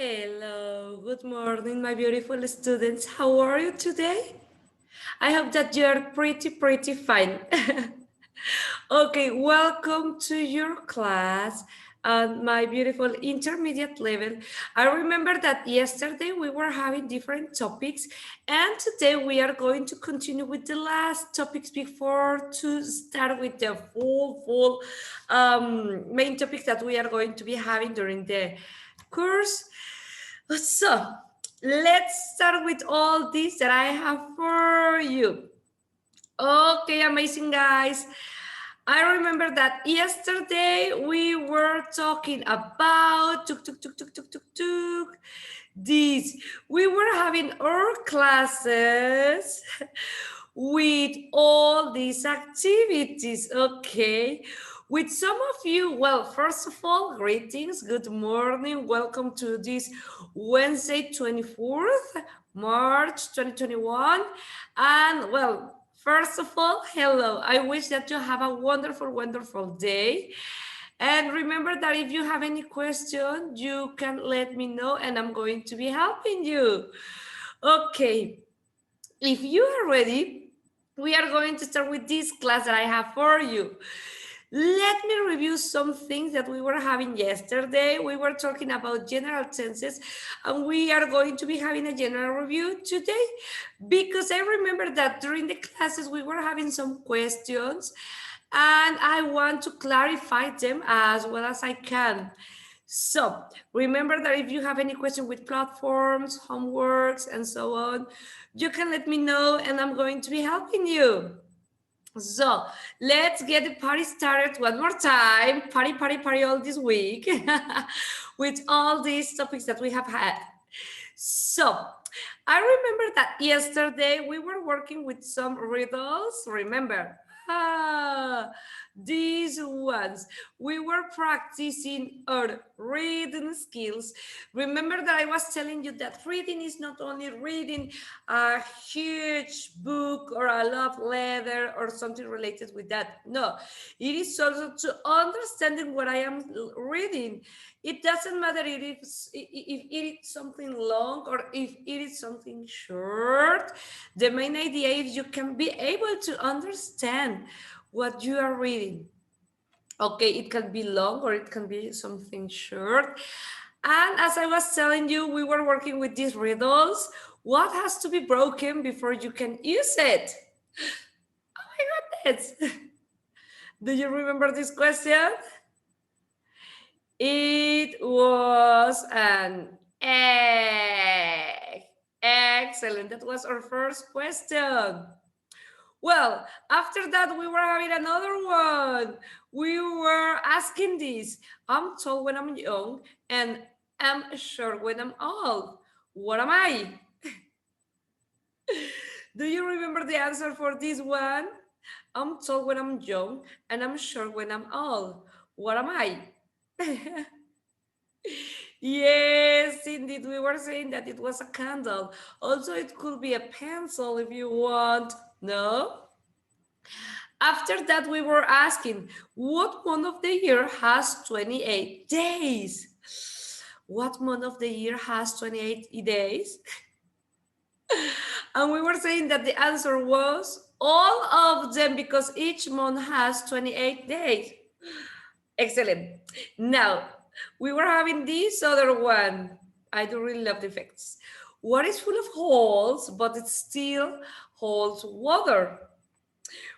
Hello, good morning, my beautiful students. How are you today? I hope that you're pretty fine. Okay, welcome to your class on my beautiful intermediate level. I remember that yesterday we were having different topics, and today we are going to continue with the last topics before to start with the full main topics that we are going to be having during the course. So let's start with all this that I have for you. Okay, amazing guys. I remember that yesterday we were talking about this. We were having our classes with all these activities, okay? With some of you, well, first of all, greetings, good morning, welcome to this Wednesday, 24th March 2021. And well, first of all, hello. I wish that you have a wonderful day. And remember that if you have any question, you can let me know and I'm going to be helping you. Okay, if you are ready, we are going to start with this class that I have for you. Let me review some things that we were having yesterday. We were talking about general tenses, and we are going to be having a general review today because I remember that during the classes we were having some questions and I want to clarify them as well as I can. So remember that if you have any question with platforms, homeworks, and so on, you can let me know and I'm going to be helping you. So let's get the party started one more time. Party all this week with all these topics that we have had. So I remember that yesterday we were working with some riddles. Remember? These ones. We were practicing our reading skills. Remember that I was telling you that reading is not only reading a huge book or a love letter or something related with that. No, it is also to understanding what I am reading. It doesn't matter if it is something long or if it is something short. The main idea is you can be able to understand what you are reading. Okay, it can be long or it can be something short. And as I was telling you, we were working with these riddles. What has to be broken before you can use it? Oh my goodness. Do you remember this question? It was an egg. Excellent. That was our first question. Well, after that, we were having another one. We were asking this. I'm tall when I'm young, and I'm short when I'm old. What am I? Do you remember the answer for this one? I'm tall when I'm young, and I'm short when I'm old. What am I? Yes, indeed, we were saying that it was a candle. Also, it could be a pencil if you want. No? After that, we were asking, what month of the year has 28 days? What month of the year has 28 days? And we were saying that the answer was all of them because each month has 28 days. Excellent. Now, we were having this other one. I do really love the effects. What is full of holes, but it still holds water?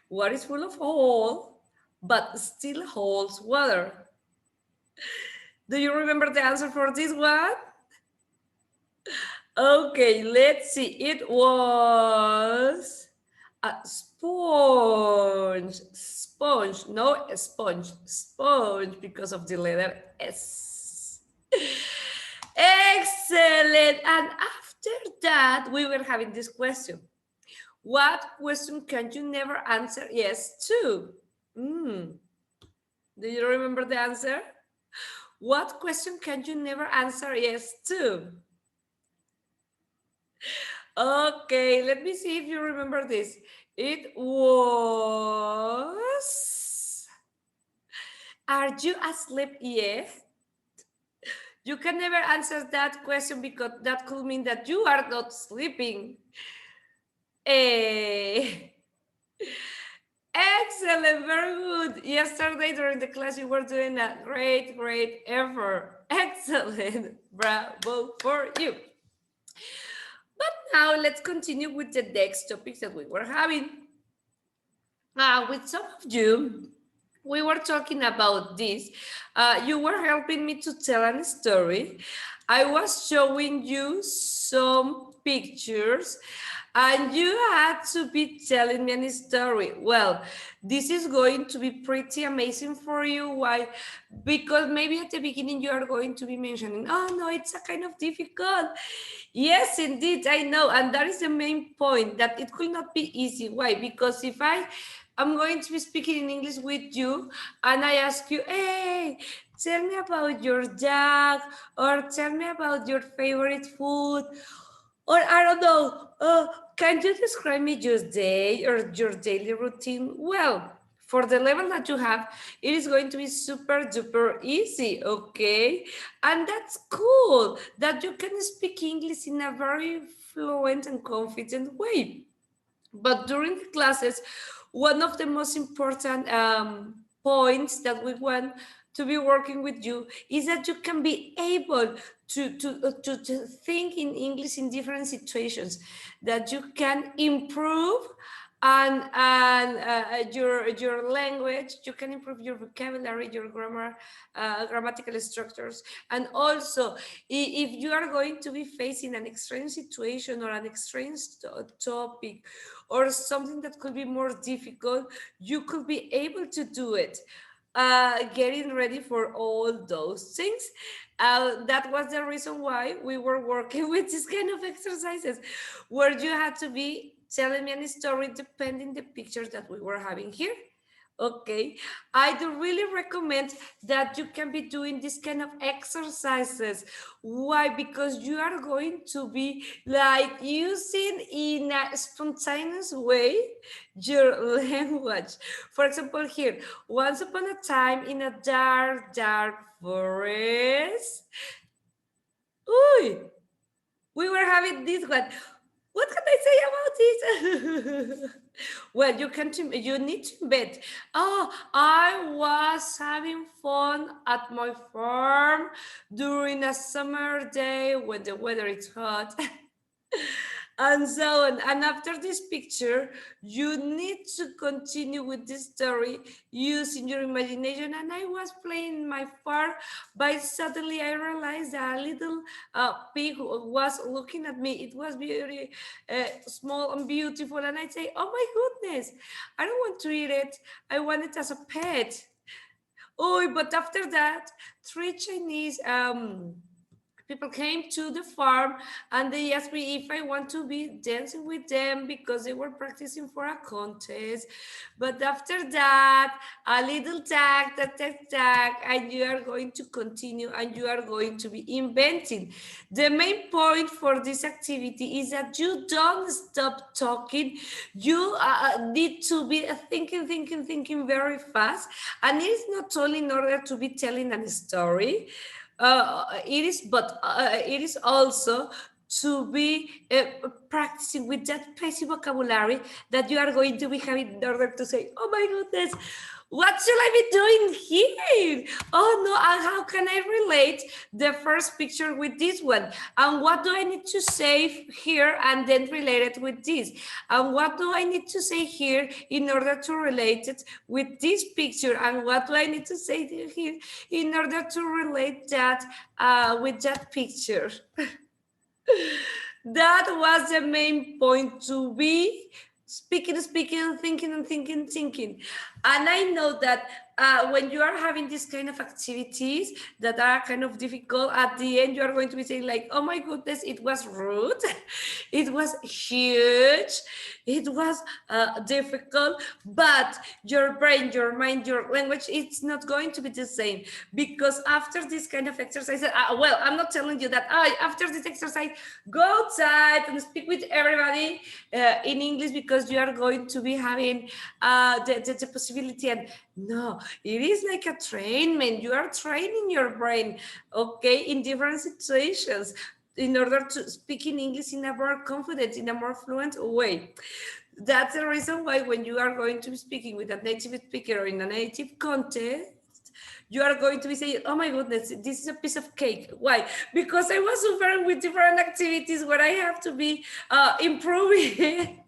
What is full of hole, but still holds water? Do you remember the answer for this one? Okay, let's see. It was a sponge. Sponge, no a sponge. Sponge because of the letter S. Excellent. And after that, we were having this question. What question can you never answer yes to? Do you remember the answer? What question can you never answer yes to? Okay, let me see if you remember this. It was, are you asleep yet? You can never answer that question because that could mean that you are not sleeping. Eh. Excellent, very good. Yesterday during the class, you were doing a great effort. Excellent, bravo for you. But now let's continue with the next topics that we were having. With some of you, we were talking about this. You were helping me to tell a story. I was showing you some pictures and you had to be telling me a story. Well, this is going to be pretty amazing for you. Why? Because maybe at the beginning you are going to be mentioning, oh no, it's a kind of difficult. Yes, indeed, I know. And that is the main point, that it will not be easy. Why? Because if I'm going to be speaking in English with you and I ask you, hey, tell me about your dog, or tell me about your favorite food, or I don't know, can you describe me your day or your daily routine? Well, for the level that you have, it is going to be super duper easy, okay? And that's cool that you can speak English in a very fluent and confident way. But during the classes, one of the most important points that we want to be working with you is that you can be able to think in English in different situations, that you can improve and your language, you can improve your vocabulary, your grammar, grammatical structures. And also, if you are going to be facing an extreme situation or an extreme topic or something that could be more difficult, you could be able to do it. Getting ready for all those things. That was the reason why we were working with this kind of exercises, where you had to be telling me a story depending the pictures that we were having here. Okay, I do really recommend that you can be doing this kind of exercises. Why? Because you are going to be like using in a spontaneous way your language. For example, here, once upon a time in a dark forest. Ooh, we were having this one. What can I say about this? Well, you need to bet. Oh, I was having fun at my farm during a summer day when the weather is hot. And so on. And after this picture, you need to continue with this story using your imagination. And I was playing my farm, but suddenly I realized that a little pig was looking at me. It was very small and beautiful. And I say, oh my goodness, I don't want to eat it. I want it as a pet. Oh, but after that, three Chinese people came to the farm and they asked me if I want to be dancing with them because they were practicing for a contest. But after that, a little tag, and you are going to continue and you are going to be inventing. The main point for this activity is that you don't stop talking. You need to be thinking very fast. And it is not only in order to be telling a story, it is also to be practicing with that basic vocabulary that you are going to be having in order to say, oh my goodness, what should I be doing here? Oh no, and how can I relate the first picture with this one? And what do I need to say here and then relate it with this? And what do I need to say here in order to relate it with this picture? And what do I need to say here in order to relate that with that picture? That was the main point, to be speaking, thinking. And I know that when you are having this kind of activities that are kind of difficult, at the end you are going to be saying like, oh my goodness, it was rude, it was huge, it was difficult, but your brain, your mind, your language, it's not going to be the same. Because after this kind of exercise, well, I'm not telling you that after this exercise, go outside and speak with everybody in English, because you are going to be having the possibility possibility. And no, it is like a trainment. You are training your brain, okay, in different situations in order to speak in English in a more confident, in a more fluent way. That's the reason why when you are going to be speaking with a native speaker or in a native context, you are going to be saying, oh my goodness, this is a piece of cake. Why? Because I was suffering with different activities where I have to be improving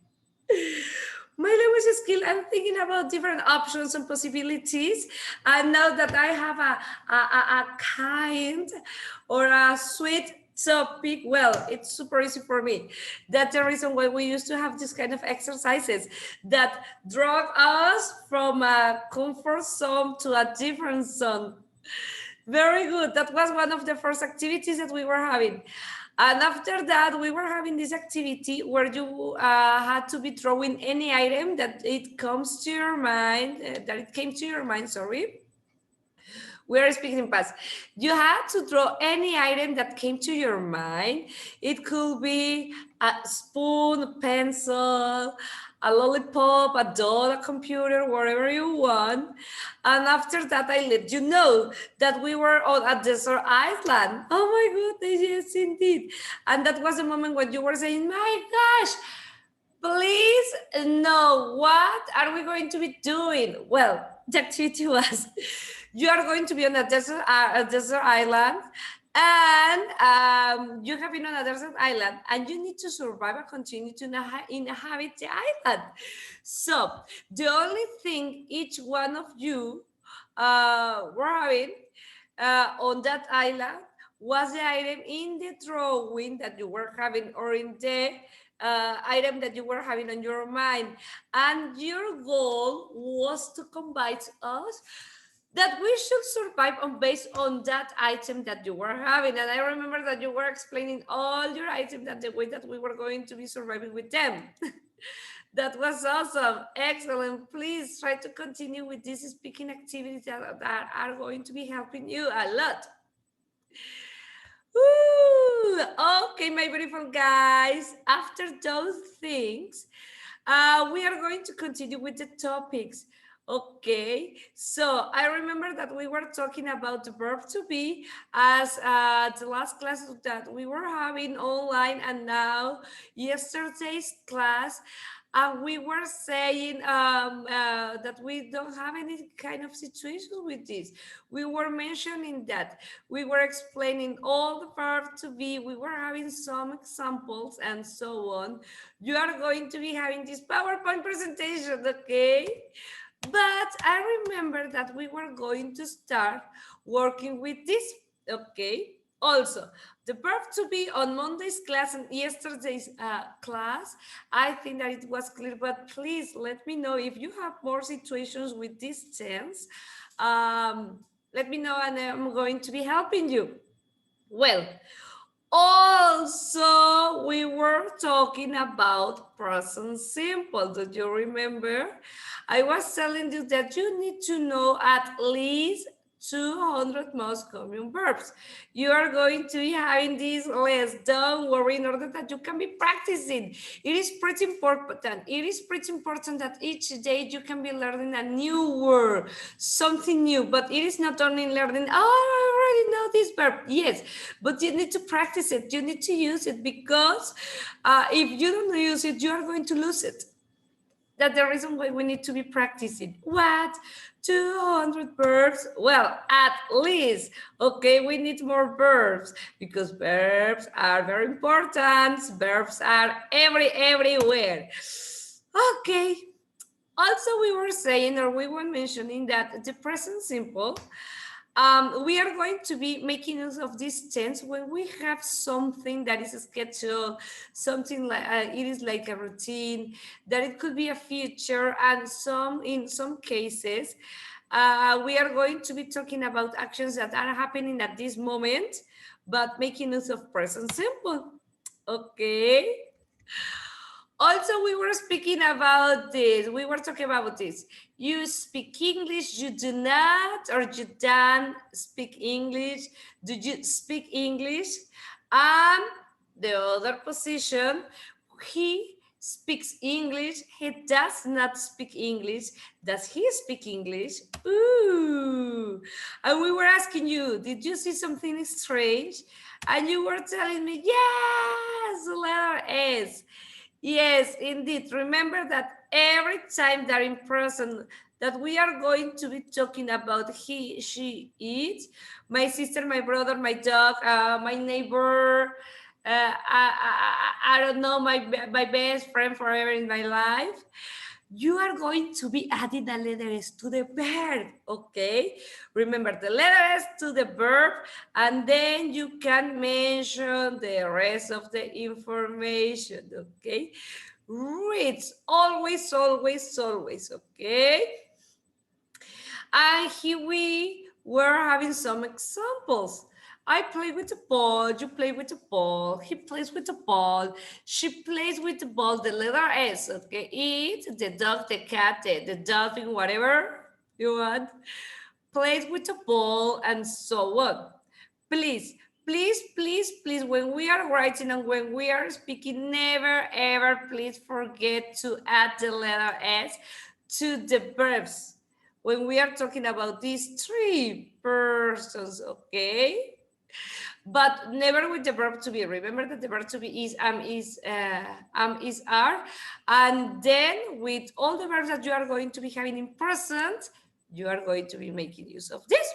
my language skill. I'm thinking about different options and possibilities. And now that I have a kind or a sweet topic, well, it's super easy for me. That's the reason why we used to have this kind of exercises that drove us from a comfort zone to a different zone. Very good. That was one of the first activities that we were having. And after that, we were having this activity where you had to be throwing any item that it comes to your mind, that it came to your mind, sorry. We are speaking in past. You had to draw any item that came to your mind. It could be a spoon, a pencil, a lollipop, a doll, a computer, whatever you want. And after that, I let you know that we were on a desert island. Oh my goodness, yes, indeed. And that was the moment when you were saying, my gosh, please, no, what are we going to be doing? Well, the activity was you are going to be on a desert island, and you have been on a desert island, and you need to survive and continue to inhabit the island. So the only thing each one of you were having on that island was the item in the drawing that you were having, or in the item that you were having on your mind. And your goal was to convince us that we should survive on based on that item that you were having. And I remember that you were explaining all your items and the way that we were going to be surviving with them. That was awesome. Excellent. Please try to continue with these speaking activities that are going to be helping you a lot. Ooh, okay, my beautiful guys. After those things, we are going to continue with the topics. Okay, so I remember that we were talking about the verb to be as the last class that we were having online, and now yesterday's class. And we were saying that we don't have any kind of situation with this. We were mentioning that. We were explaining all the verb to be. We were having some examples and so on. You are going to be having this PowerPoint presentation, okay? But I remember that we were going to start working with this, okay? Also, the verb to be on Monday's class and yesterday's class, I think that it was clear, but please let me know if you have more situations with this tense. Let me know and I'm going to be helping you. Well, also, we were talking about present simple. Do you remember? I was telling you that you need to know at least 200 most common verbs. You are going to be having this list. Don't worry, in order that you can be practicing. It is pretty important. It is pretty important that each day you can be learning a new word, something new. But it is not only learning, oh, I already know this verb. Yes, but you need to practice it. You need to use it, because if you don't use it, you are going to lose it. That's the reason why we need to be practicing. What? 200 verbs? Well, at least. Okay, we need more verbs, because verbs are very important. Verbs are everywhere. Okay. Also, we were saying, or we were mentioning, that the present simple, we are going to be making use of this tense when we have something that is scheduled, something like it is like a routine, that it could be a future, and in some cases, we are going to be talking about actions that are happening at this moment, but making use of present simple. Okay. Also, we were speaking about this. We were talking about this. You speak English, you do not, or you don't speak English. Do you speak English? And the other position, he speaks English. He does not speak English. Does he speak English? Ooh. And we were asking you, did you see something strange? And you were telling me, yes, the letter S. Yes, indeed. Remember that every time that in person that we are going to be talking about he, she, it, my sister, my brother, my dog, my neighbor, I don't know, my best friend forever in my life, you are going to be adding the letter S to the verb, okay? Remember the letter S to the verb, and then you can mention the rest of the information, okay? Reads, always, always, always, okay? And here we were having some examples. I play with the ball, you play with the ball, he plays with the ball, she plays with the ball, the letter S, okay? It, the dog, the cat, the dolphin, whatever you want, plays with the ball, and so on. Please, please, please, please, when we are writing and when we are speaking, never, ever, please forget to add the letter S to the verbs when we are talking about these three persons, okay? But never with the verb to be. Remember that the verb to be is is are, and then with all the verbs that you are going to be having in present, you are going to be making use of this,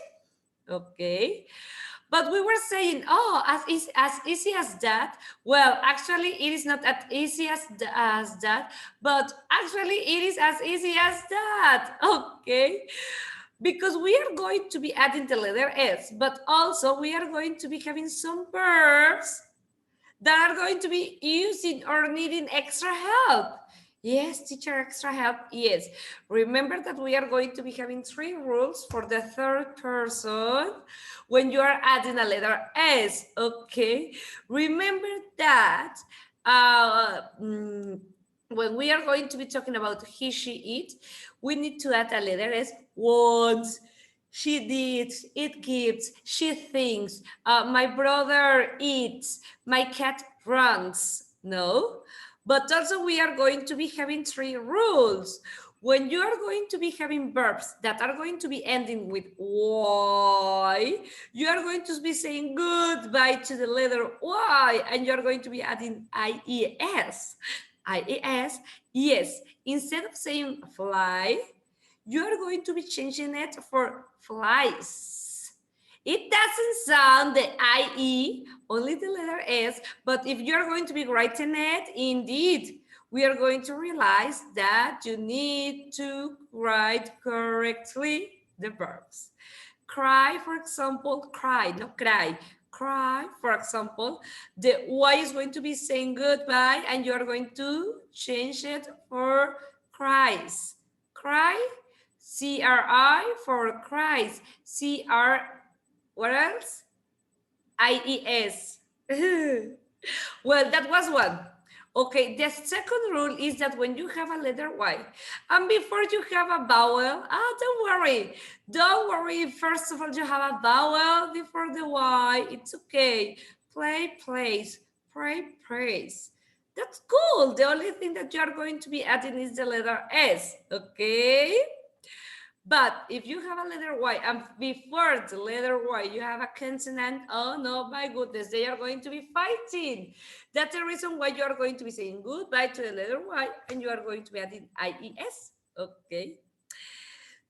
okay? But we were saying, oh, as easy as that. Well, actually, it is not as easy as that, but actually, it is as easy as that, okay? Because we are going to be adding the letter S, but also we are going to be having some verbs that are going to be using or needing extra help. Yes, teacher, extra help. Yes. Remember that we are going to be having 3 rules for the third person when you are adding a letter S, okay? Remember that when we are going to be talking about he, she, it, we need to add a letter S once. She did, it gives, she thinks, my brother eats, my cat runs. No, but also we are going to be having 3 rules. When you are going to be having verbs that are going to be ending with Y, you are going to be saying goodbye to the letter Y, and you are going to be adding IES. IES, yes. Instead of saying fly, you are going to be changing it for flies. It doesn't sound the IE, only the letter S, but if you're going to be writing it, indeed, we are going to realize that you need to write correctly the verbs. Cry, for example, cry, not cry. Cry, for example, the Y is going to be saying goodbye, and you're going to change it for cries. Cry, CRI for cries. CR, what else? IES. Well, that was one. Okay, the second rule is that when you have a letter Y, and before you have a vowel, don't worry. Don't worry. First of all, you have a vowel before the Y. It's okay. Play, plays. Pray, praise. That's cool. The only thing that you are going to be adding is the letter S, okay? But if you have a letter Y and before the letter Y you have a consonant, oh no, my goodness, they are going to be fighting. That's the reason why you are going to be saying goodbye to the letter Y and you are going to be adding IES, okay?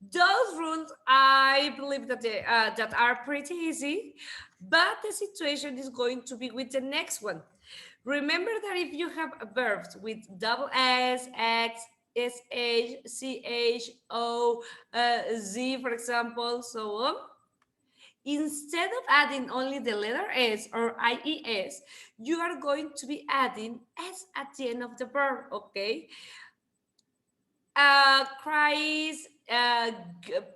Those rules, I believe that they that are pretty easy, but the situation is going to be with the next one. Remember that if you have verbs with double S, X, SH, CH, O, Z, for example, so on, instead of adding only the letter S or IES, you are going to be adding S at the end of the verb, okay? Cries,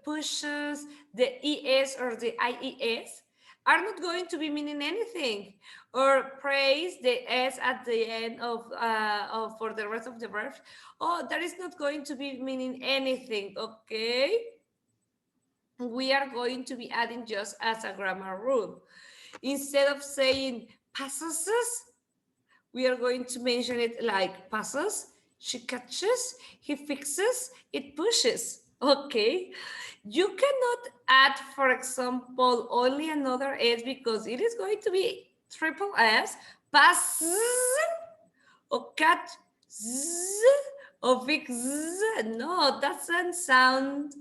pushes, the ES or the IES are not going to be meaning anything. Or praise, the S at the end of for the rest of the verbs. Oh, that is not going to be meaning anything, okay? We are going to be adding just as a grammar rule. Instead of saying passes, we are going to mention it like passes, she catches, he fixes, it pushes. Okay. You cannot add, for example, only another S because it is going to be triple S. Pass or cat or fix. No, doesn't sound.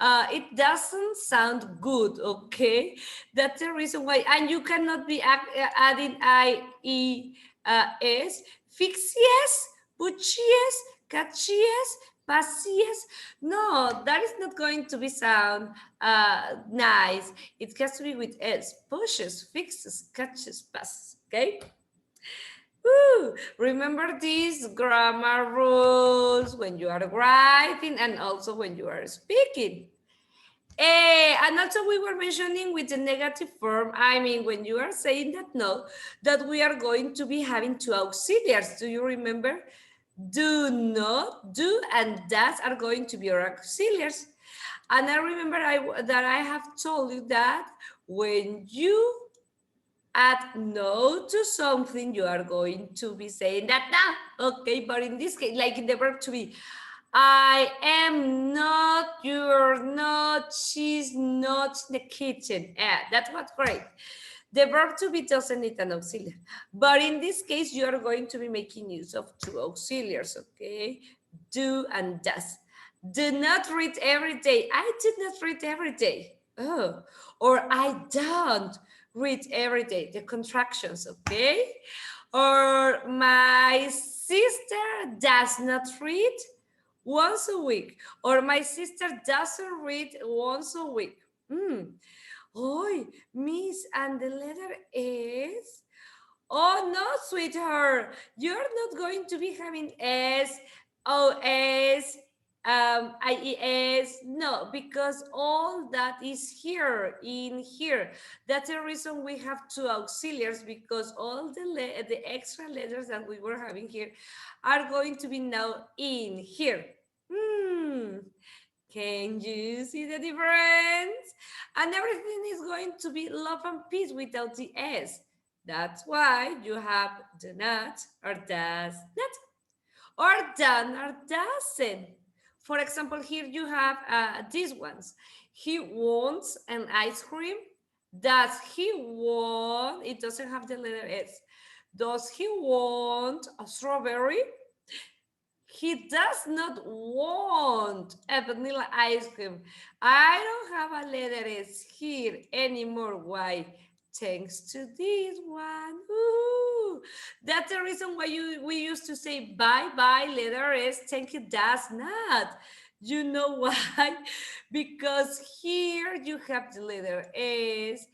It doesn't sound good. Okay, that's the reason why. And you cannot be adding I E S. Fix yes, push yes, catch yes, pass yes. No, that is not going to be sound nice. It has to be with S. Pushes, fixes, catches, passes. Okay. Woo! Remember these grammar rules when you are writing and also when you are speaking. And also we were mentioning with the negative form, I mean, when you are saying that no, that we are going to be having two auxiliaries. Do you remember? Do not, do and does are going to be our auxiliaries. And I remember that I have told you that when you add no to something, you are going to be saying that now. Okay, but in this case, like in the verb to be, I am not, you're not, she's not in the kitchen. Yeah, that's what's great. The verb to be doesn't need an auxiliary. But in this case, you are going to be making use of two auxiliaries, okay? Do and does. Do not read every day. I did not read every day. Oh, or I don't read every day. The contractions, okay? Or my sister does not read once a week. Or my sister doesn't read once a week. Oi, miss, and the letter is. Oh no, sweetheart, you're not going to be having S, O, S, IES. No, because all that is here in here. That's the reason we have two auxiliaries because all the extra letters that we were having here are going to be now in here. Can you see the difference? And everything is going to be love and peace without the S. That's why you have do not or does not or done or doesn't. For example, here you have these ones. He wants an ice cream. Does he want? It doesn't have the letter S. Does he want a strawberry? He does not want a vanilla ice cream. I don't have a letter S here anymore. Why? Thanks to this one. Ooh. That's the reason why we used to say bye-bye letter S. Thank you does not. You know why? Because here you have the letter S,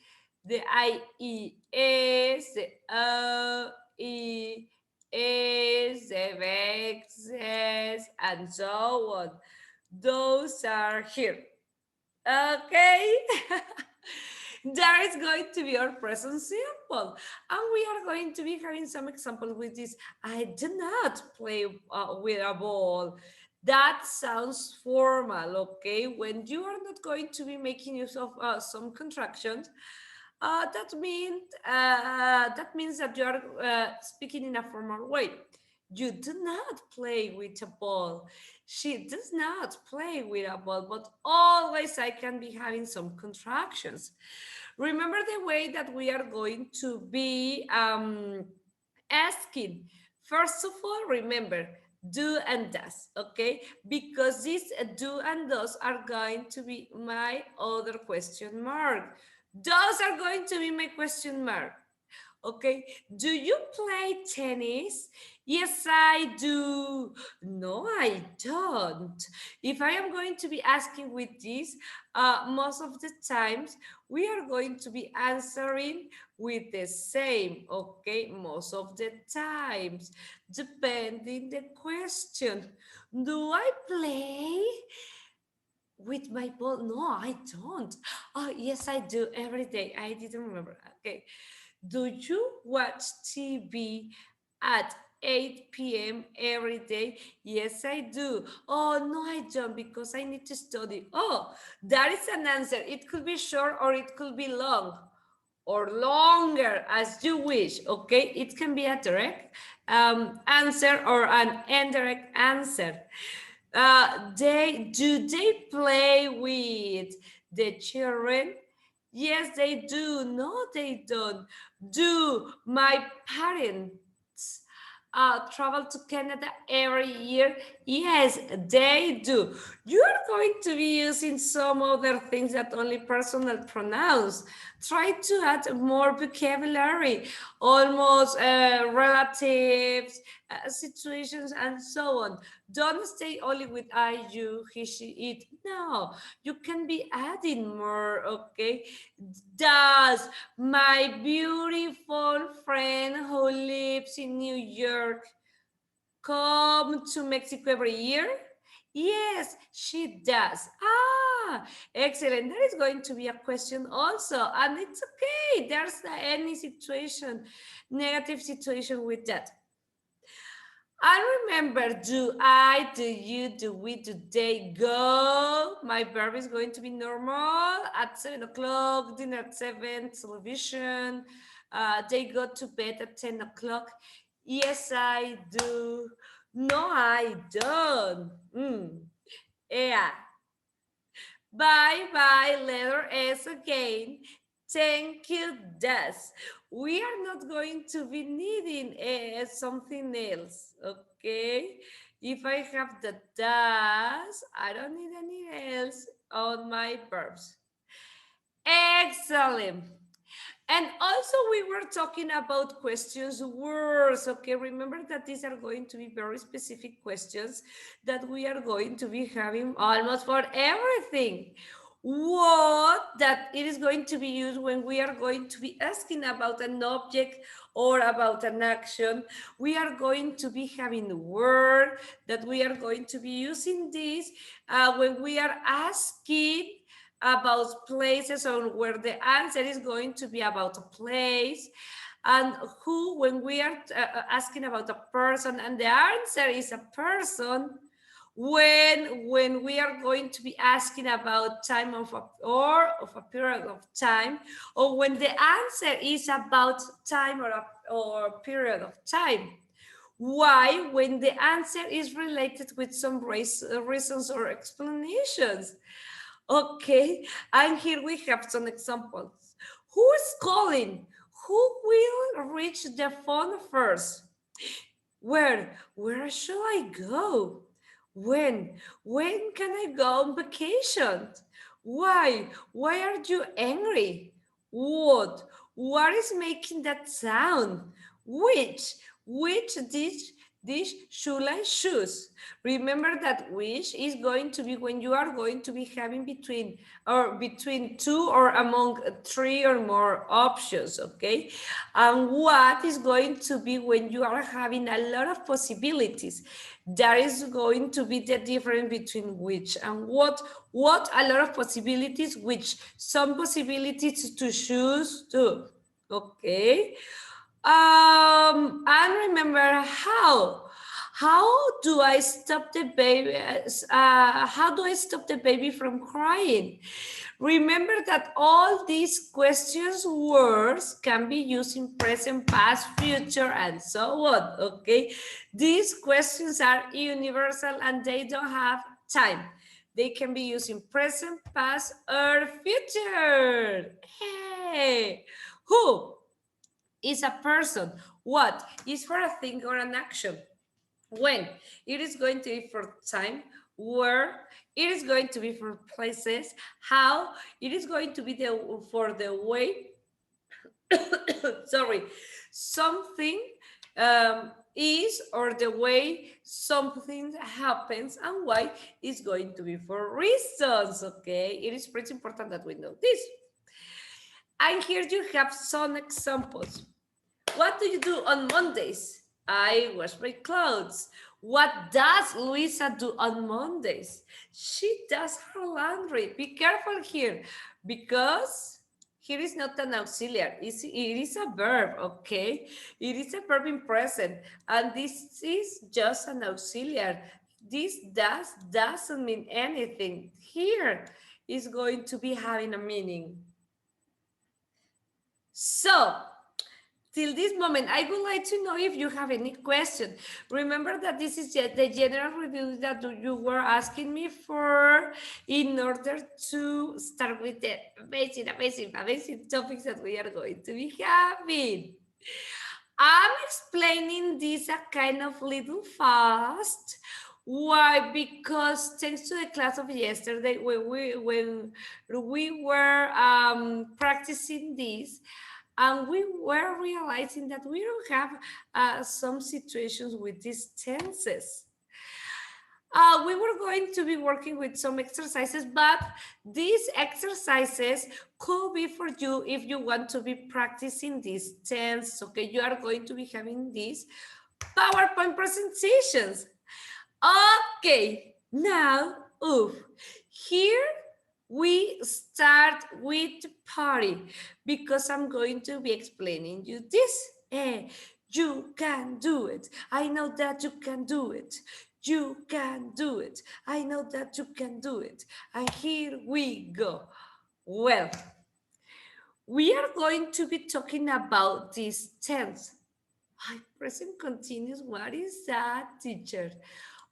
the IES, the OE, is, X's, and so on. Those are here. Okay. That is going to be our present simple. And we are going to be having some examples with this. I do not play with a ball. That sounds formal, okay? When you are not going to be making use of some contractions, that means that you are speaking in a formal way. You do not play with a ball. She does not play with a ball, but always I can be having some contractions. Remember the way that we are going to be asking. First of all, remember do and does, okay? Because these do and does are going to be my other question mark. Those are going to be my question mark. Okay, do you play tennis? Yes, I do. No, I don't. If I am going to be asking with this, most of the times we are going to be answering with the same, okay, most of the times, depending the question. Do I play with my ball? No, I don't. Oh, yes, I do every day. I didn't remember. Okay. Do you watch TV at 8 p.m. every day? Yes, I do. Oh, no, I don't because I need to study. Oh, that is an answer. It could be short or it could be long. or longer as you wish, okay? It can be a direct answer or an indirect answer. Do they play with the children? Yes, they do. No, they don't. Do my parents travel to Canada every year? Yes, they do. You are going to be using some other things that only personal pronouns. Try to add more vocabulary, almost relatives, situations, and so on. Don't stay only with I, you, he, she, it. No, you can be adding more, okay? Does my beautiful friend who lives in New York come to Mexico every year? Yes, she does. Ah, excellent. That is going to be a question also. And it's okay. There's any situation, negative situation with that. I remember, do I, do you, do we, do they go? My verb is going to be normal at 7 o'clock, dinner at 7, television. They go to bed at 10 o'clock. Yes, I do. No, I don't. Yeah. Bye bye, letter S again. Thank you, does. We are not going to be needing something else, okay? If I have the does, I don't need any else on my verbs. Excellent. And also we were talking about questions words, okay? Remember that these are going to be very specific questions that we are going to be having almost for everything. What that it is going to be used when we are going to be asking about an object or about an action. We are going to be having the word that we are going to be using this when we are asking about places or where the answer is going to be about a place, and who when we are asking about a person and the answer is a person, when we are going to be asking about time of a period of time, or when the answer is about time or period of time. Why? When the answer is related with some reasons or explanations. Okay, and here we have some examples. Who is calling? Who will reach the phone first? Where shall I go? When can I go on vacation? Why are you angry? What is making that sound? Which dish should I choose? Remember that which is going to be when you are going to be having between two or among three or more options, okay? And what is going to be when you are having a lot of possibilities? That is going to be the difference between which and what a lot of possibilities, which some possibilities to choose to, okay? And remember how do I stop the baby? How do I stop the baby from crying? Remember that all these questions words can be used in present, past, future, and so on. Okay, these questions are universal and they don't have time. They can be used in present, past, or future. Hey, who is a person? What is for a thing or an action? When it is going to be for time, where it is going to be for places, how it is going to be for the way sorry, something is, or the way something happens, and why is going to be for reasons. Okay, it is pretty important that we know this. And here you have some examples. What do you do on Mondays? I wash my clothes. What does Luisa do on Mondays? She does her laundry. Be careful here, because here is not an auxiliary. It is a verb, okay? It is a verb in present, and this is just an auxiliary. This doesn't mean anything. Here is going to be having a meaning. So, till this moment, I would like to know if you have any question. Remember that this is the general review that you were asking me for in order to start with the amazing topics that we are going to be having. I'm explaining this a kind of little fast. Why? Because thanks to the class of yesterday, when we were practicing this, and we were realizing that we don't have some situations with these tenses. We were going to be working with some exercises, but these exercises could be for you if you want to be practicing these tense. Okay, you are going to be having these PowerPoint presentations. Okay, now, here we start with party because I'm going to be explaining you this. You can do it. I know that you can do it. You can do it. I know that you can do it. And here we go. Well, we are going to be talking about this tense. Present continuous. What is that, teacher?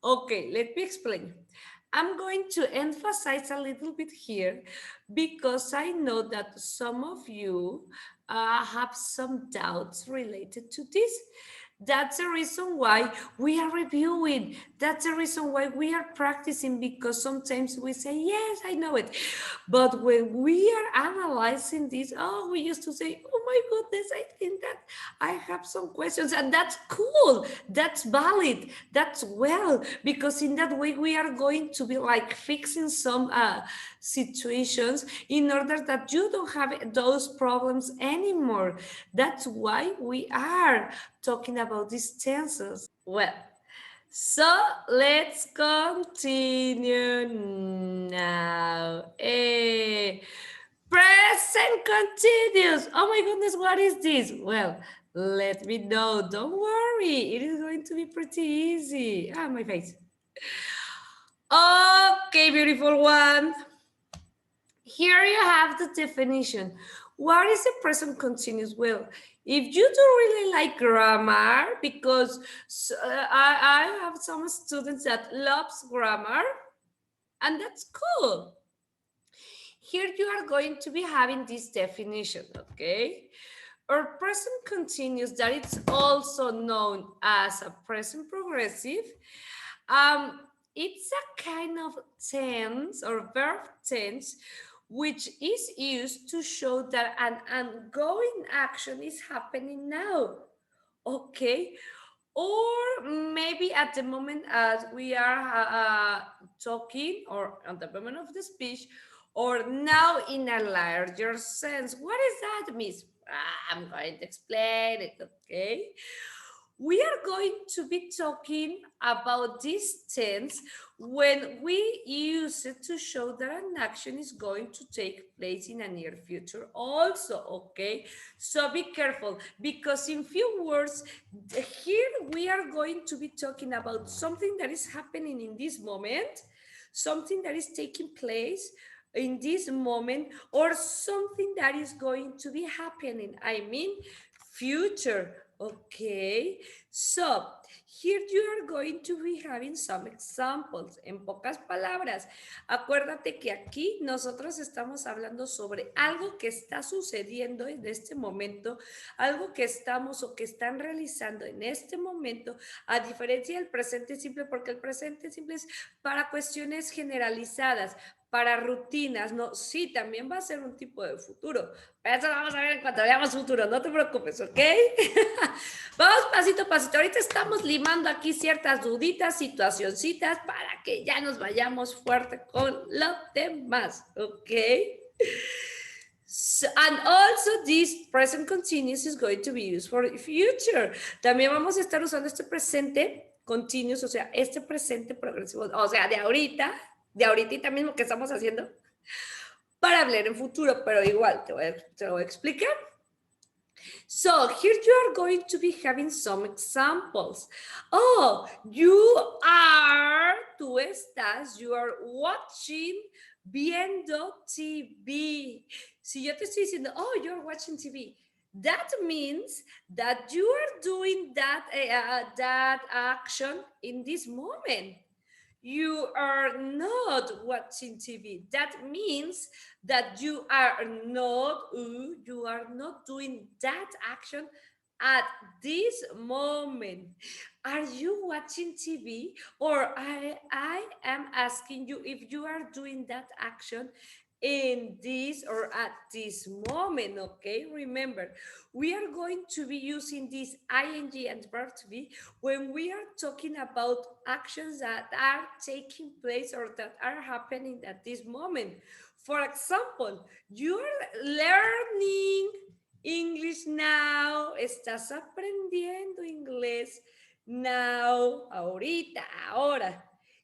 Okay, let me explain. I'm going to emphasize a little bit here because I know that some of you have some doubts related to this. That's the reason why we are reviewing. That's the reason why we are practicing, because sometimes we say, yes, I know it. But when we are analyzing this, we used to say, oh my goodness, I think that I have some questions. And that's cool. That's valid. That's well, because in that way we are going to be like fixing some situations in order that you don't have those problems anymore. That's why we are talking about these tenses. Well, so let's continue now. Present continuous. Oh my goodness, what is this? Well, let me know. Don't worry. It is going to be pretty easy. My face. Okay, beautiful one. Here you have the definition. What is a present continuous? Well, if you don't really like grammar, because I have some students that loves grammar, and that's cool. Here you are going to be having this definition, okay? Or present continuous, that it's also known as a present progressive. It's a kind of tense or verb tense which is used to show that an ongoing action is happening now. Okay, or maybe at the moment as we are talking, or at the moment of the speech, or now in a larger sense. What is that, Miss? I'm going to explain it, okay? We are going to be talking about this tense when we use it to show that an action is going to take place in a near future also, okay? So be careful, because in few words, here we are going to be talking about something that is happening in this moment, something that is taking place in this moment, or something that is going to be happening. I mean, future. Okay, so here you are going to be having some examples. En pocas palabras, acuérdate que aquí nosotros estamos hablando sobre algo que está sucediendo en este momento, algo que estamos o que están realizando en este momento, a diferencia del presente simple, porque el presente simple es para cuestiones generalizadas, para rutinas, ¿no? Sí, también va a ser un tipo de futuro. Eso lo vamos a ver en cuanto veamos futuro, no te preocupes, ¿ok? Vamos pasito a pasito. Ahorita estamos limando aquí ciertas duditas, situacioncitas, para que ya nos vayamos fuerte con lo demás, ¿ok? So, and also this present continuous is going to be used for the future. También vamos a estar usando este presente continuous, o sea, este presente progresivo, o sea, de ahorita mismo que estamos haciendo, para hablar en futuro, pero igual te lo voy a explicar. So here you are going to be having some examples. Oh, you are watching viendo TV. Si yo te estoy diciendo, oh, you're watching TV, That means that you are doing that action in this moment. You are not watching TV. That means that you are not doing that action at this moment. Are you watching TV? Or I am asking you if you are doing that action in this or at this moment. Okay, remember, we are going to be using this ing and verb to be when we are talking about actions that are taking place or that are happening at this moment. For example, you are learning English now, estás aprendiendo inglés now, ahorita, ahora.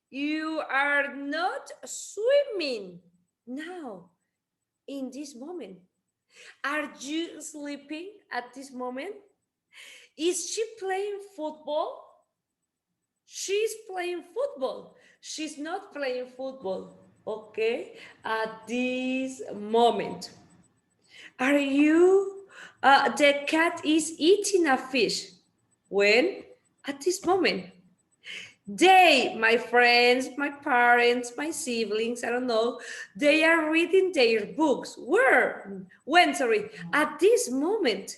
You are not swimming now, in this moment. Are you sleeping at this moment? Is she playing football? She's playing football. She's not playing football, okay, at this moment. Are you, the cat is eating a fish. When? At this moment. They, my friends, my parents, my siblings, I don't know, they are reading their books. Where? When, sorry, at this moment.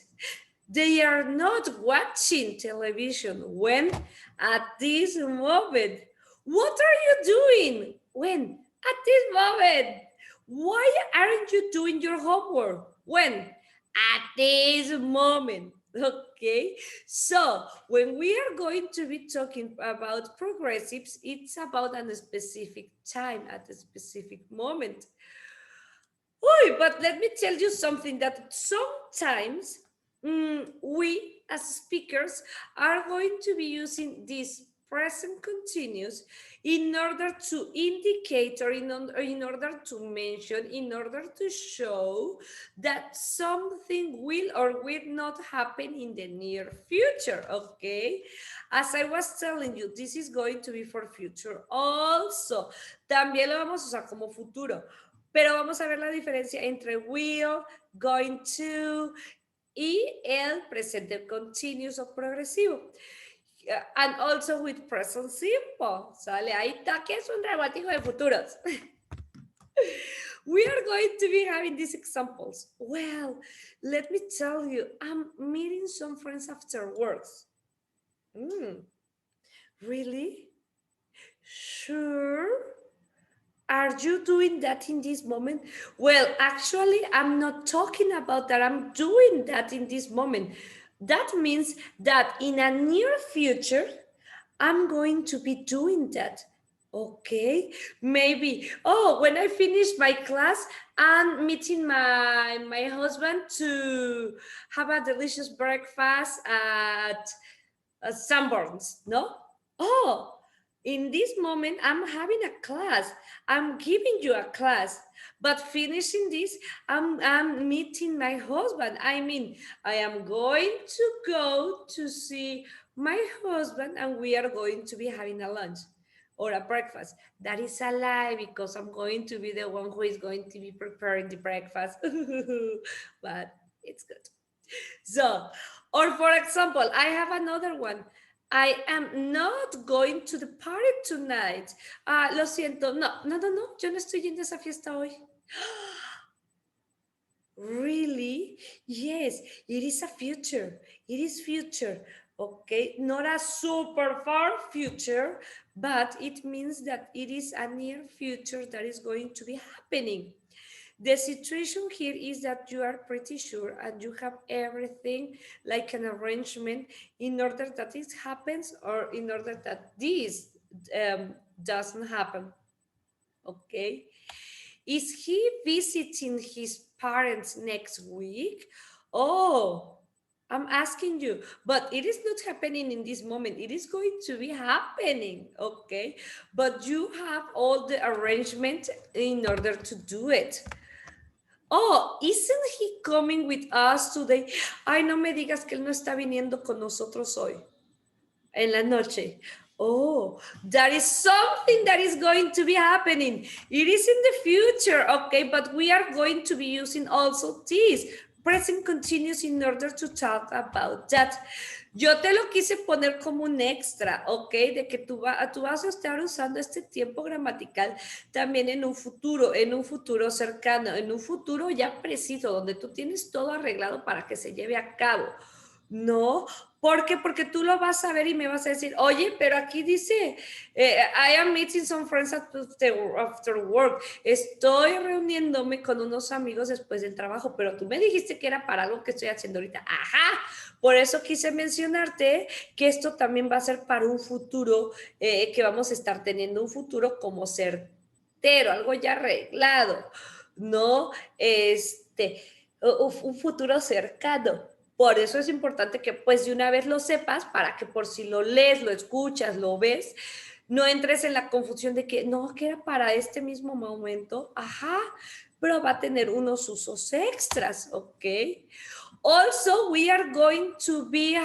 They are not watching television. When? At this moment. What are you doing? When? At this moment. Why aren't you doing your homework? When? At this moment. Okay, so when we are going to be talking about progressives, it's about a specific time at a specific moment. Oh, but let me tell you something that sometimes we as speakers are going to be using this present continuous in order to indicate or in order to mention, in order to show that something will or will not happen in the near future, okay? As I was telling you, this is going to be for future also. También lo vamos a usar como futuro. Pero vamos a ver la diferencia entre will, going to y el presente continuous o progresivo. And also with present simple. Sale, ahí está que es un revoltijo de futuros. We are going to be having these examples. Well, let me tell you, I'm meeting some friends after work. Really? Sure? Are you doing that in this moment? Well, actually, I'm not talking about that. I'm doing that in this moment. That means that in a near future, I'm going to be doing that. Okay, maybe, oh, when I finish my class, I'm meeting my husband to have a delicious breakfast at Sanborns, no? Oh, in this moment, I'm having a class. I'm giving you a class. But finishing this, I'm meeting my husband. I mean, I am going to go to see my husband and we are going to be having a lunch or a breakfast. That is a lie because I'm going to be the one who is going to be preparing the breakfast. But it's good. So, or for example, I have another one. I am not going to the party tonight. Lo siento. No, no, no, no. Yo no estoy yendo a esa fiesta hoy. Really? Yes, it is a future. It is future. Okay, not a super far future, but it means that it is a near future that is going to be happening. The situation here is that you are pretty sure and you have everything like an arrangement in order that this happens or in order that this doesn't happen. Okay. Is he visiting his parents next week? Oh, I'm asking you, but it is not happening in this moment. It is going to be happening, okay? But you have all the arrangement in order to do it. Oh, isn't he coming with us today? Ay, no me digas que él no está viniendo con nosotros hoy, en la noche. Oh, that is something that is going to be happening. It is in the future, okay, but we are going to be using also this present continuous in order to talk about that. Yo te lo quise poner como un extra, ¿ok? De que tú vas a estar usando este tiempo gramatical también en un futuro cercano, en un futuro ya preciso, donde tú tienes todo arreglado para que se lleve a cabo. No, ¿por qué? Porque tú lo vas a ver y me vas a decir, oye, pero aquí dice, I am meeting some friends after work. Estoy reuniéndome con unos amigos después del trabajo, pero tú me dijiste que era para algo que estoy haciendo ahorita. Ajá, por eso quise mencionarte que esto también va a ser para un futuro, que vamos a estar teniendo un futuro como certero, algo ya arreglado, ¿no? Un futuro cercano. Por eso es importante que pues de una vez lo sepas para que por si lo lees, lo escuchas, lo ves, no entres en la confusión de que no, que era para este mismo momento. Ajá, pero va a tener unos usos extras, ¿ok? Also, we are going to be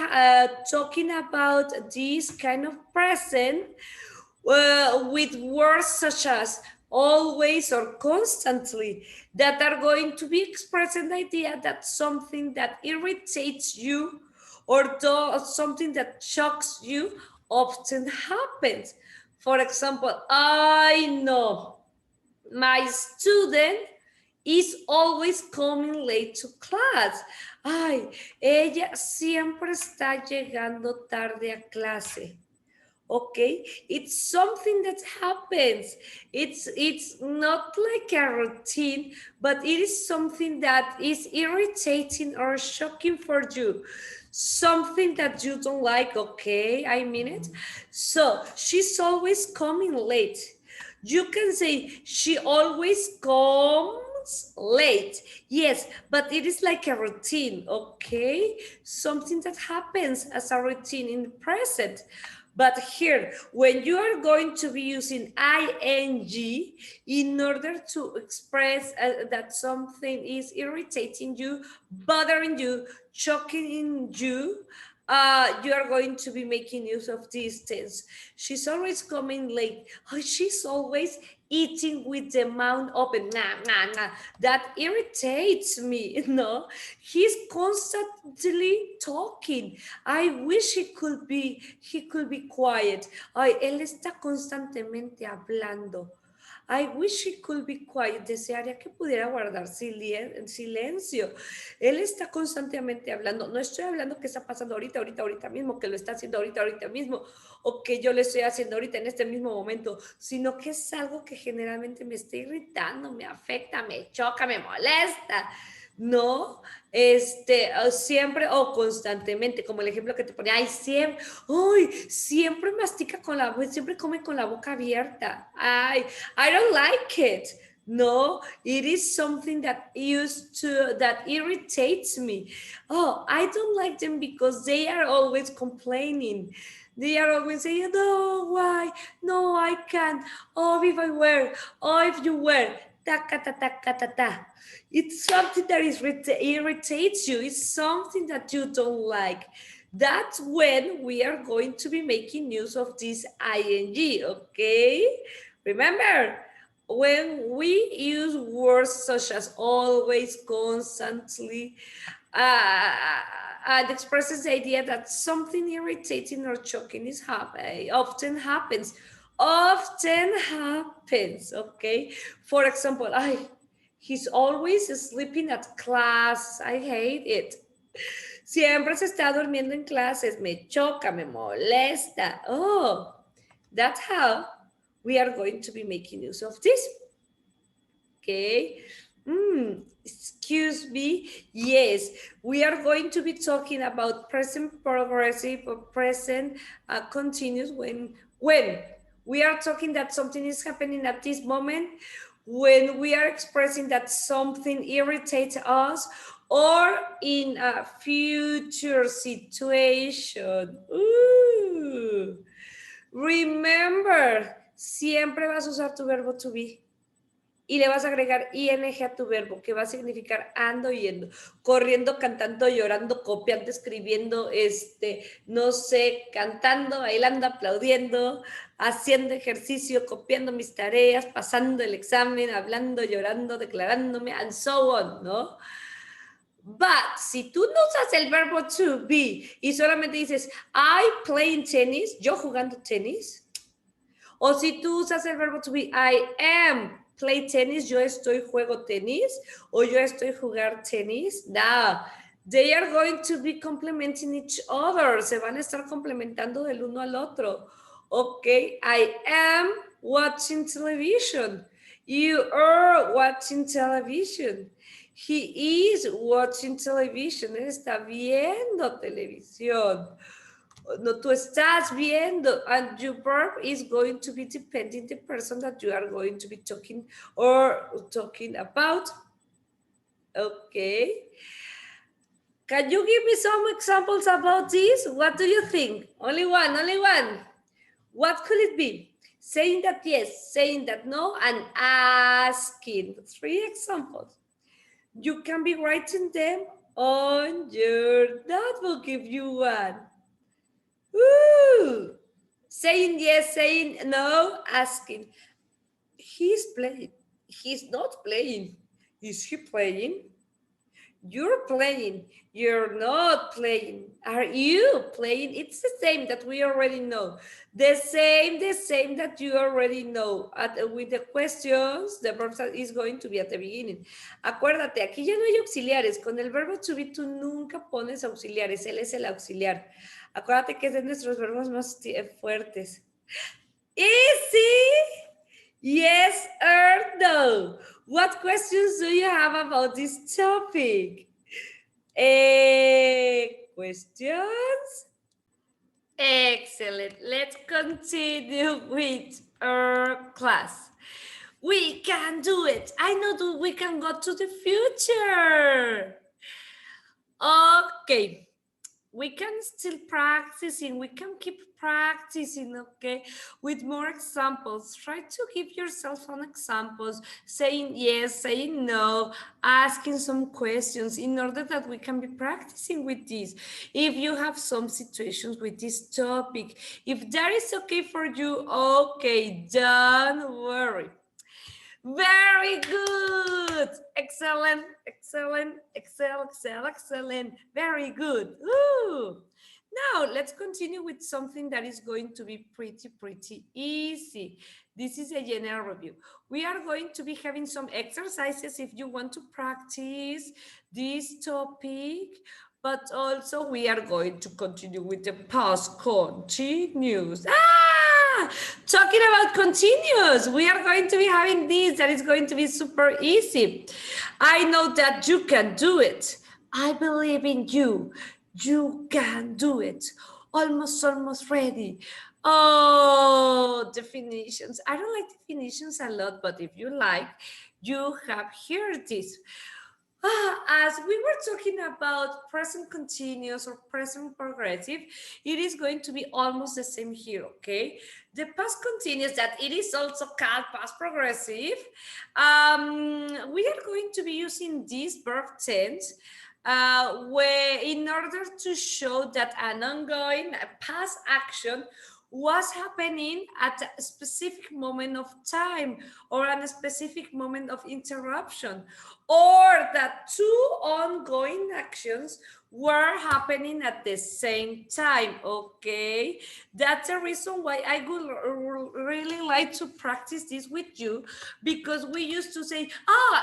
talking about this kind of present with words such as always or constantly that are going to be expressing the idea that something that irritates you or something that shocks you often happens. For example, I know my student is always coming late to class. Ay, ella siempre está llegando tarde a clase. Okay, it's something that happens. It's not like a routine, but it is something that is irritating or shocking for you, something that you don't like. Okay, I mean it. So she's always coming late. You can say she always comes late. Yes, but it is like a routine. Okay, something that happens as a routine in the present. But here, when you are going to be using ing in order to express that something is irritating you, bothering you, choking you, you are going to be making use of these tense. She's always coming late. Oh, she's always eating with the mouth open. Nah, nah, nah. That irritates me. No, he's constantly talking. I wish he could be quiet. Ay, él está constantemente hablando. I wish he could be quiet. Desearía que pudiera guardar silencio. Él está constantemente hablando. No estoy hablando que está pasando ahorita mismo, que lo está haciendo ahorita mismo, o que yo le estoy haciendo ahorita en este mismo momento, sino que es algo que generalmente me está irritando, me afecta, me choca, me molesta. No, siempre o constantemente, como el ejemplo que te ponía, siempre mastica siempre come con la boca abierta. Ay, I don't like it. No, it is something that irritates me. Oh, I don't like them because they are always complaining. They are always saying, no, why? No, I can't. Oh, if I were. Oh, if you were. Ta, ta, ta, ta, ta, ta. It's something that irritates you. It's something that you don't like. That's when we are going to be making use of this ing, okay? Remember, when we use words such as always, constantly, it expresses the idea that something irritating or choking often happens. Often happens, okay? For example, he's always sleeping at class. I hate it. Siempre se está durmiendo en clases. Me choca, me molesta. Oh, that's how we are going to be making use of this. Okay. Excuse me. Yes, we are going to be talking about present progressive or present continuous when we are talking that something is happening at this moment, when we are expressing that something irritates us, or in a future situation. Ooh. Remember, siempre vas a usar tu verbo to be. Y le vas a agregar ing a tu verbo, que va a significar ando, yendo, corriendo, cantando, llorando, copiando, escribiendo, no sé, cantando, bailando, aplaudiendo, haciendo ejercicio, copiando mis tareas, pasando el examen, hablando, llorando, declarándome, and so on, ¿no? But si tú no usas el verbo to be y solamente dices I playing tennis, yo jugando tenis, o si tú usas el verbo to be I am play tennis, yo estoy juego tenis, o yo estoy jugar tenis, no. They are going to be complementing each other. Se van a estar complementando del uno al otro. Okay, I am watching television. You are watching television. He is watching television. Él está viendo televisión. No, tú estás viendo, and your verb is going to be depending the person that you are going to be talking or talking about. Okay. Can you give me some examples about this? What do you think? Only one, only one. What could it be? Saying that yes, saying that no, and asking. 3 examples. You can be writing them on your notebook if you want. Woo! Saying yes, saying no, asking. He's playing. He's not playing. Is he playing? You're playing. You're not playing. Are you playing? It's the same that we already know. The same that you already know. With the questions, the verb is going to be at the beginning. Acuérdate, aquí ya no hay auxiliares. Con el verbo to be tú nunca pones auxiliares. Él es el auxiliar. Acuérdate que es de nuestros verbos más fuertes. Easy. Yes or no? What questions do you have about this topic? Questions? Excellent. Let's continue with our class. We can do it. I know that we can go to the future. Okay. We can still practicing, we can keep practicing, okay, with more examples. Try to give yourself some examples, saying yes, saying no, asking some questions in order that we can be practicing with this. If you have some situations with this topic, if that is okay for you, okay, don't worry. Very good. Excellent, excellent, excellent. Very good. Ooh. Now, let's continue with something that is going to be pretty easy. This is a general review. We are going to be having some exercises if you want to practice this topic, but also we are going to continue with the past continuous. Talking about continuous, we are going to be having this that is going to be super easy. I know that you can do it. I believe in you. You can do it. Almost ready. Oh, definitions. I don't like definitions a lot, but if you like, you have here this. As we were talking about present continuous or present progressive, it is going to be almost the same here, okay? The past continuous, that it is also called past progressive, we are going to be using this verb tense where in order to show that an ongoing past action was happening at a specific moment of time or at a specific moment of interruption, or that two ongoing actions were happening at the same time, okay? That's the reason why I would really like to practice this with you, because we used to say,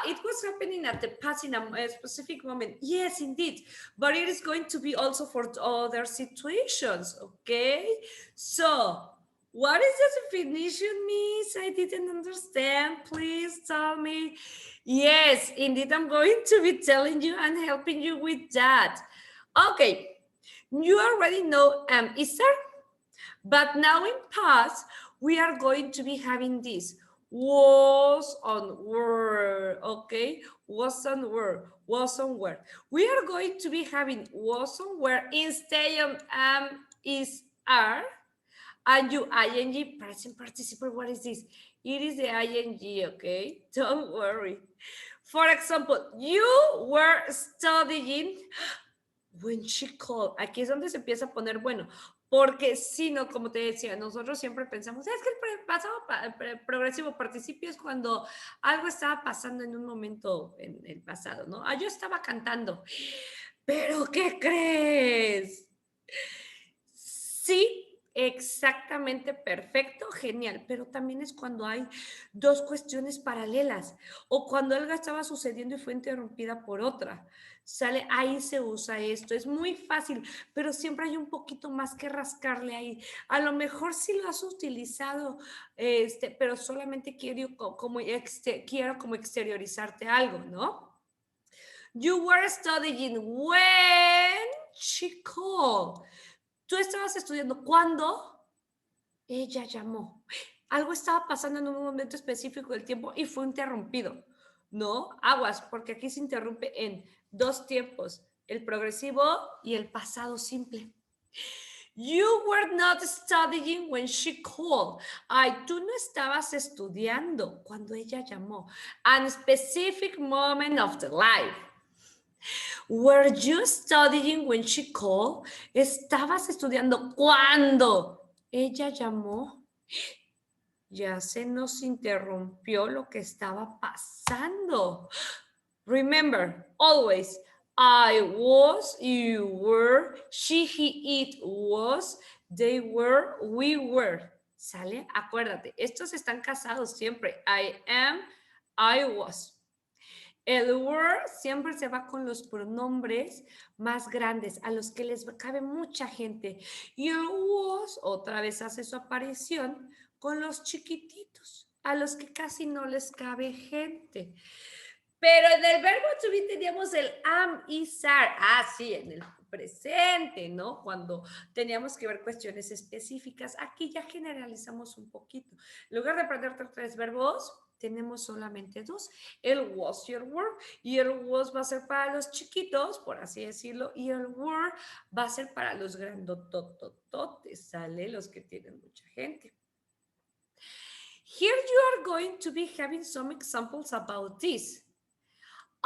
it was happening at the past in a specific moment. Yes, indeed, but it is going to be also for other situations, okay? So, what is the definition, Miss? I didn't understand. Please tell me. Yes, indeed, I'm going to be telling you and helping you with that. Okay, you already know is there? But now in past, we are going to be having this. Was on were, okay? Was on were, was on were. We are going to be having was on were instead of is are. And you ing present participle, what is this? It is the ing, okay? Don't worry. For example, you were studying when she called. Aquí es donde se empieza a poner bueno. Porque si no, como te decía, nosotros siempre pensamos, es que el pasado progresivo participio es cuando algo estaba pasando en un momento en el pasado, ¿no? Yo estaba cantando, pero ¿qué crees? Sí, exactamente perfecto, genial, pero también es cuando hay dos cuestiones paralelas o cuando algo estaba sucediendo y fue interrumpida por otra. Sale, ahí se usa esto, es muy fácil, pero siempre hay un poquito más que rascarle ahí. A lo mejor sí lo has utilizado, pero solamente quiero como exteriorizarte algo, ¿no? You were studying when she called. Tú estabas estudiando cuando ella llamó. Algo estaba pasando en un momento específico del tiempo y fue interrumpido, ¿no? Aguas, porque aquí se interrumpe en dos tiempos, el progresivo y el pasado simple. You were not studying when she called. Ay, tú no estabas estudiando cuando ella llamó. A specific moment of the life. Were you studying when she called? ¿Estabas estudiando cuando ella llamó? Ya se nos interrumpió lo que estaba pasando. Remember, always, I was, you were, she, he, it was, they were, we were. ¿Sale? Acuérdate, estos están casados siempre. I am, I was. El were siempre se va con los pronombres más grandes, a los que les cabe mucha gente. Y el was otra vez hace su aparición con los chiquititos, a los que casi no les cabe gente. Pero en el verbo to be teníamos el am y are. Ah, sí, en el presente, ¿no? Cuando teníamos que ver cuestiones específicas. Aquí ya generalizamos un poquito. En lugar de aprender tres verbos, tenemos solamente dos, el was y el were, y el was va a ser para los chiquitos, por así decirlo, y el were va a ser para los grandototototes, ¿sale? Los que tienen mucha gente. Here you are going to be having some examples about this.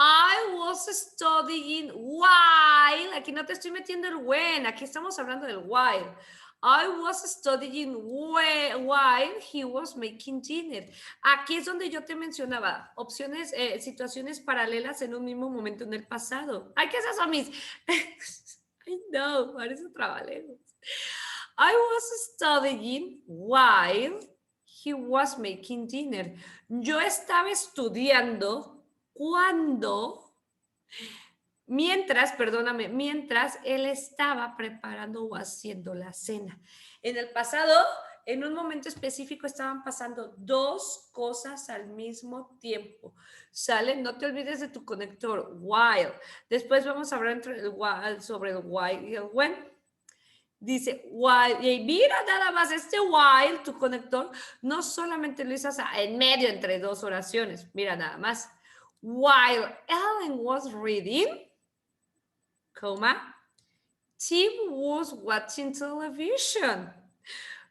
I was studying while, aquí no te estoy metiendo el when, aquí estamos hablando del while. I was studying while he was making dinner. Aquí es donde yo te mencionaba opciones, situaciones paralelas en un mismo momento en el pasado. Ay, ¿qué es eso, Miss? I know, parece trabalengos. I was studying while he was making dinner. Yo estaba estudiando mientras él estaba preparando o haciendo la cena. En el pasado, en un momento específico, estaban pasando dos cosas al mismo tiempo. ¿Sale? No te olvides de tu conector, while. Después vamos a hablar sobre el while y el when. Dice, while, y mira nada más, este while, tu conector, no solamente lo usas en medio entre dos oraciones, mira nada más. While Ellen was reading, comma, Tim was watching television.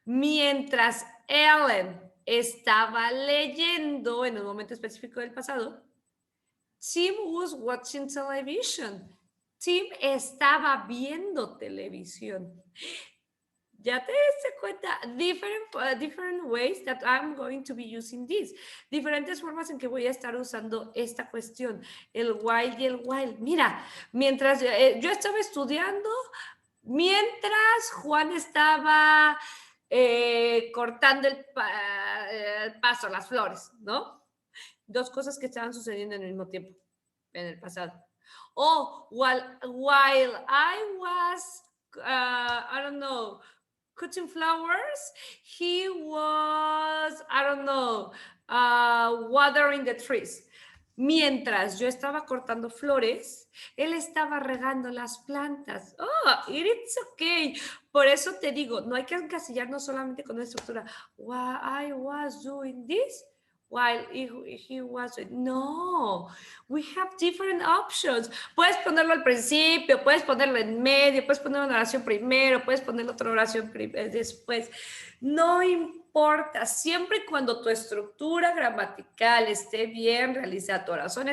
Mientras Ellen estaba leyendo en un momento específico del pasado, Tim was watching television. Tim estaba viendo televisión. Ya te diste cuenta, different ways that I'm going to be using this. Diferentes formas en que voy a estar usando esta cuestión, el while y el while. Mira, mientras yo estaba estudiando, mientras Juan estaba cortando el paso, las flores, ¿no? Dos cosas que estaban sucediendo en el mismo tiempo, en el pasado. O while I was, I don't know, cutting flowers, he was, I don't know, watering the trees. Mientras yo estaba cortando flores, él estaba regando las plantas. Oh, it's okay. Por eso te digo, no hay que encasillarnos solamente con una estructura. While I was doing this, while he was, no, we have different options. Puedes ponerlo al principio, puedes ponerlo en medio, puedes poner una oración primero, puedes poner otra oración después. No importa, siempre y cuando tu estructura gramatical esté bien realizada, tu oración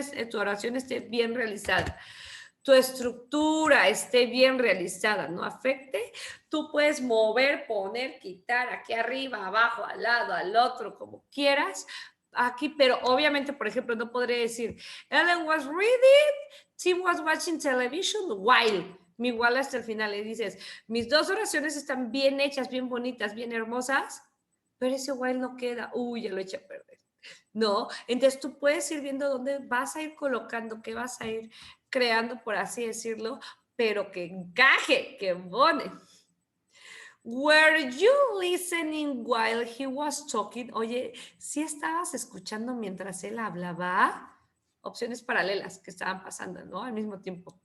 esté bien realizada, tu estructura esté bien realizada, no afecte, tú puedes mover, poner, quitar aquí arriba, abajo, al lado, al otro, como quieras. Aquí, pero obviamente, por ejemplo, no podré decir, Ellen was reading, Tim was watching television while. Igual hasta el final le dices, mis dos oraciones están bien hechas, bien bonitas, bien hermosas, pero ese while no queda. Uy, ya lo eché a perder. No, entonces tú puedes ir viendo dónde vas a ir colocando, qué vas a ir creando, por así decirlo, pero que encaje, que embone. Were you listening while he was talking? Oye, ¿sí estabas escuchando mientras él hablaba? Opciones paralelas que estaban pasando, ¿no? Al mismo tiempo.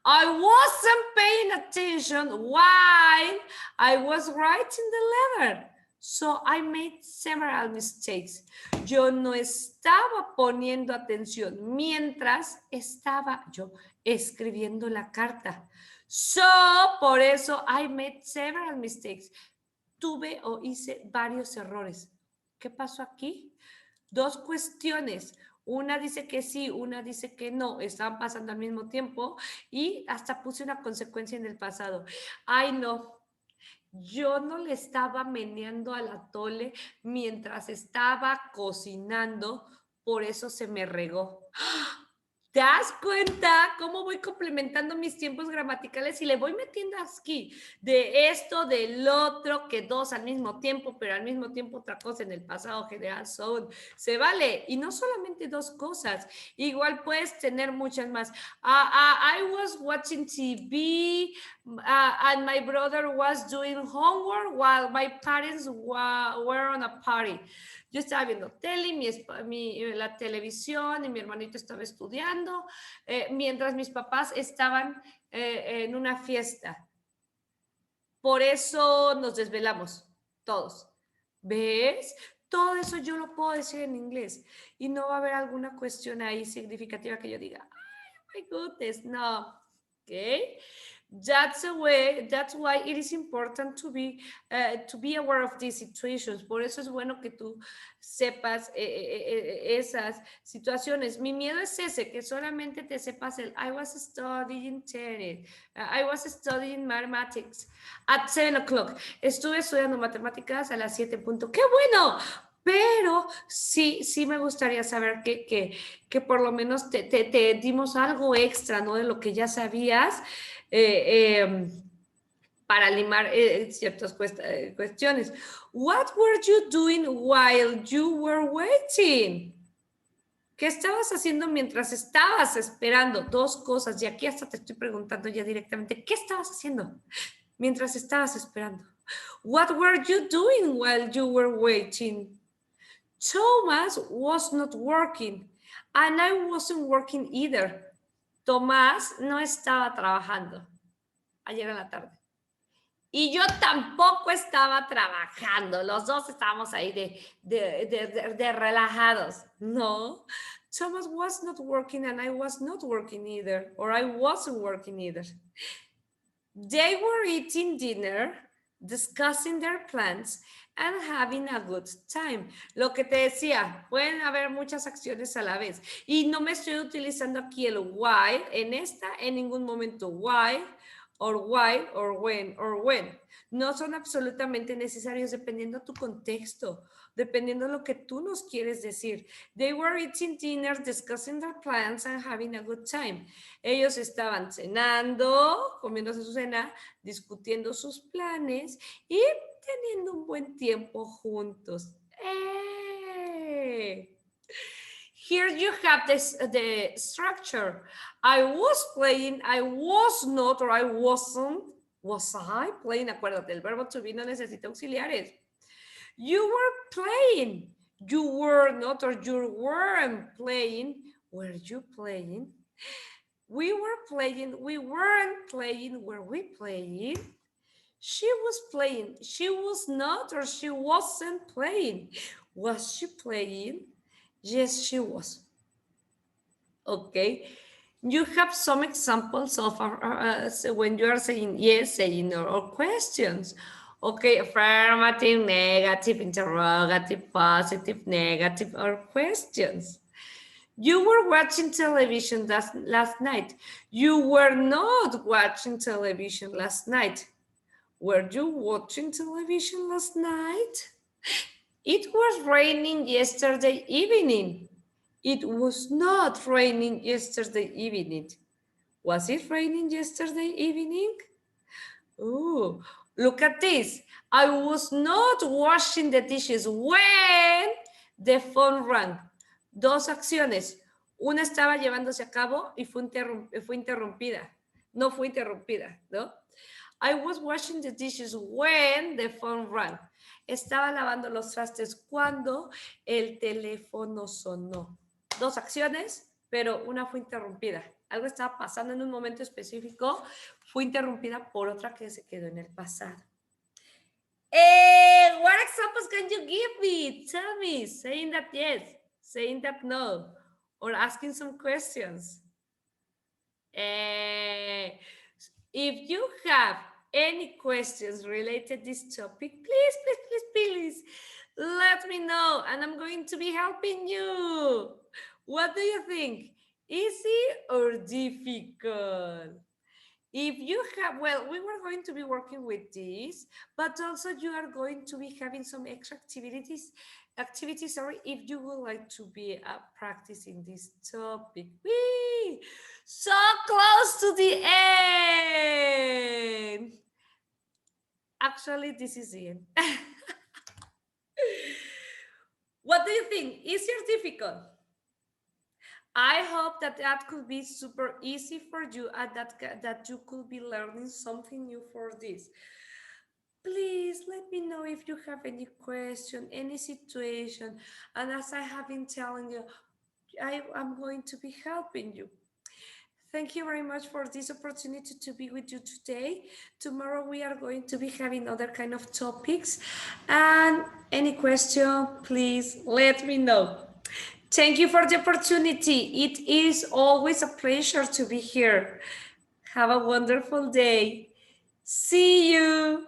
I wasn't paying attention while I was writing the letter. So I made several mistakes. Yo no estaba poniendo atención mientras estaba yo escribiendo la carta. So, por eso, I made several mistakes. Tuve o hice varios errores. ¿Qué pasó aquí? Dos cuestiones. Una dice que sí, una dice que no, estaban pasando al mismo tiempo y hasta puse una consecuencia en el pasado. Ay, no, yo no le estaba meneando al atole mientras estaba cocinando, por eso se me regó. ¿Te das cuenta cómo voy complementando mis tiempos gramaticales y le voy metiendo aquí de esto, del otro, que dos al mismo tiempo, pero al mismo tiempo otra cosa en el pasado general son? Se vale. Y no solamente dos cosas, igual puedes tener muchas más. I was watching TV and my brother was doing homework while my parents were on a party. Yo estaba viendo tele, la televisión y mi hermanito estaba estudiando, mientras mis papás estaban en una fiesta. Por eso nos desvelamos todos. ¿Ves? Todo eso yo lo puedo decir en inglés y no va a haber alguna cuestión ahí significativa que yo diga, ay, my goodness, no. ¿Ok? That's why it is important to be aware of these situations. Por eso es bueno que tú sepas esas situaciones. Mi miedo es ese, que solamente te sepas el I was studying tennis, I was studying mathematics at 7 o'clock. Estuve estudiando matemáticas a las 7 punto. ¡Qué bueno! Pero sí me gustaría saber que por lo menos te dimos algo extra, ¿no? De lo que ya sabías para limar ciertas cuestiones. What were you doing while you were waiting? ¿Qué estabas haciendo mientras estabas esperando? Dos cosas, y aquí hasta te estoy preguntando ya directamente, ¿qué estabas haciendo mientras estabas esperando? What were you doing while you were waiting? Thomas was not working, and I wasn't working either. Tomás no estaba trabajando ayer en la tarde. Y yo tampoco estaba trabajando. Los dos estábamos ahí de relajados. No. Thomas was not working and I was not working either. Or I wasn't working either. They were eating dinner, discussing their plans, and having a good time. Lo que te decía, pueden haber muchas acciones a la vez. Y no me estoy utilizando aquí el while en ningún momento. While, or why, or when, or when. No son absolutamente necesarios dependiendo tu contexto, dependiendo de lo que tú nos quieres decir. They were eating dinner, discussing their plans, and having a good time. Ellos estaban cenando, comiéndose su cena, discutiendo sus planes y teniendo un buen tiempo juntos. ¡Eh! Here you have the structure. I was playing, I was not, or I wasn't. Was I playing? Acuérdate, el verbo to be no necesita auxiliares. You were playing. You were not, or you weren't playing. Were you playing? We were playing. We weren't playing. Were we playing? She was playing. She was not, or she wasn't playing. Was she playing? Yes, she was. Okay. You have some examples of when you are saying yes, saying no, or questions. Okay, affirmative, negative, interrogative, positive, negative, or questions. You were watching television last night. You were not watching television last night. Were you watching television last night? It was raining yesterday evening. It was not raining yesterday evening. Was it raining yesterday evening? Oh, look at this. I was not washing the dishes when the phone rang. Dos acciones. Una estaba llevándose a cabo y fue interrumpida. No fue interrumpida, ¿no? I was washing the dishes when the phone rang. Estaba lavando los trastes cuando el teléfono sonó. Dos acciones, pero una fue interrumpida. Algo estaba pasando en un momento específico, fue interrumpida por otra que se quedó en el pasado. What examples can you give me? Tell me, saying that yes, saying that no, or asking some questions. If you have any questions related to this topic, please, let me know, and I'm going to be helping you. What do you think? Easy or difficult? If you have, well, we were going to be working with this, but also you are going to be having some extra activities, if you would like to be practicing this topic. Whee! So close to the end. Actually, this is the end. What do you think? Easy or difficult? I hope that could be super easy for you and that you could be learning something new for this. Please let me know if you have any question, any situation. And as I have been telling you, I am going to be helping you. Thank you very much for this opportunity to be with you today. Tomorrow we are going to be having other kind of topics. And any question, please let me know. Thank you for the opportunity. It is always a pleasure to be here. Have a wonderful day. See you.